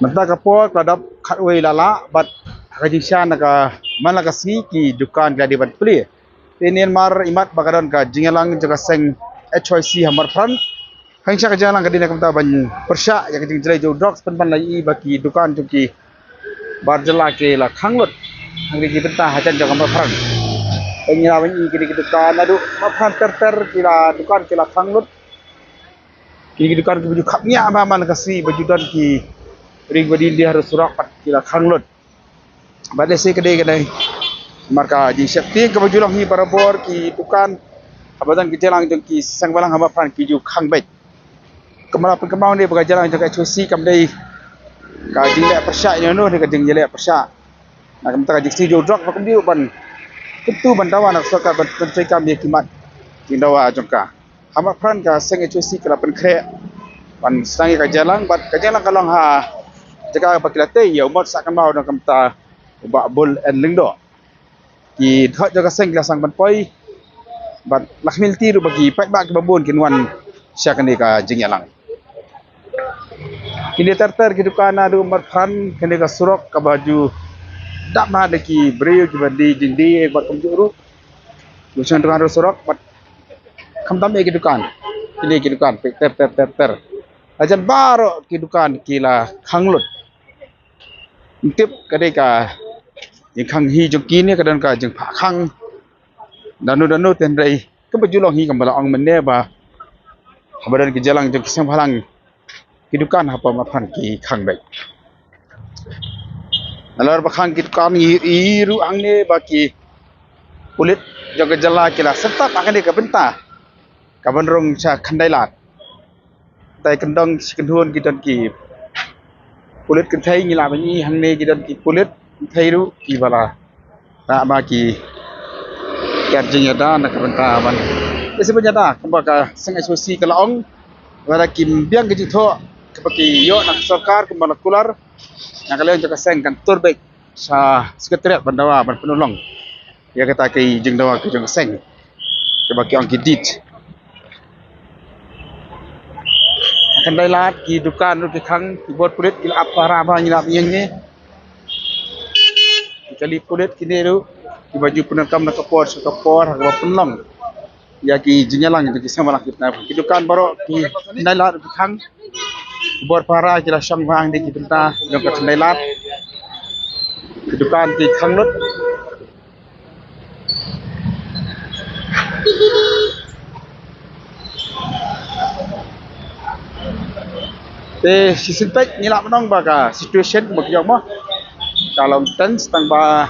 Mata kapor kadap khatway lala bat kajisya naka malaka ki dukan ka dibat pli. Tinian mar imat bakadan ka jingalang jaga seng HYC hamar fran. Hangsa ka jalang ka dinak mata ban persya ya kajing jelai jo drugs pen lai baki dukan juki barjala ke la khanglot. Hangri ki benta hajan jaga hamar fran. Pengira ban i kini dukan adu mafran ter kila dukan kila khanglot. Kini dukan ki baju khapnya man kasi bajudan ki ring badi dia harus surak pat kila khanglot. Badai se kedai marka ji sekti ke bajulang hi barabor ki dukan abadan ki jalang jong ki sang balang hama pan ki ju khangbet. Kemala pen kemau ni baga jalang jong HOC kam dei ka jing le persya nyono ni ka jing le persya. Nak menta ka jing jo drop pakum diu ban tentu bandawa nak sokar ban pentri kam dia kimat jing dawa jongka. Hama pan ka seng HOC kala pen kre ban sangi ka jalang bat ka jalang kalong ha jaga pakilate ya umat sak kamau nak menta ubak bol en lingdo ki thot jaga seng la sang ban poi bat lakmil ti ru bagi pat bak babon kinwan syakani ka jingyalang kini terter ki dukana du umat phan kini ka surok ka baju dak ma de ki breu ki bandi jindi bat kamjuru lusan dengan surok bat kamtam ki dukan kini ki dukan ter ajan baro ki dukan kila khanglot tip kadai ka yang khang hi joki ni kadang ka jeng pha khang danu ten rai ke bajulong hi kambala ong menne ba habadan ki jalang jeng kisang phalang kidukan hapa maphan ki khang bai alar ba khang kidukan i ru ang ne ba ki kulit jaga jala kila serta akan ni ka benta kaban rong cha khandai lat tai kendong sikendhuan kidan ki kulit kentai ngila bani hangne kidan ki kulit kentai ru ki bala ta ma ki kerjanya da nak benta ban sebenarnya da kembaka seng HOC kalaong wala kim biang ki tho kepaki yo nak sarkar kembala kular nak kalian jaga seng kantor baik sa sekretariat bandawa ban penolong ya kata ki jeng dawa ki jeng seng kebaki ong ki dit akan dailat ki dukan ru ki khang ki bot kulit ki apa raba nyilap yang ni kali kulit kini ru ki baju penekam nak kapor hak penlong ya ki jinyalang ki samalah kita ki dukan baro ki dailat ki khang bor para ki la sang wang di ki benta jong ka dailat ki dukan ki khanglot sisintek nilap menong baka situation bagyong mo kalau tense tang ba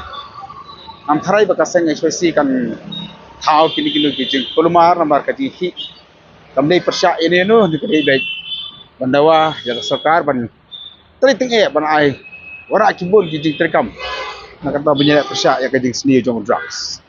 am tharai baka seng HOC kan thau kini ki jeng kolumar nambar ka ji hi kamdei persya ini no ni kadai baik bandawa jaga sarkar ban tri ting ban ai wara kibun ki jeng terkam nak kata banyak persya ya ka jeng seni jong drugs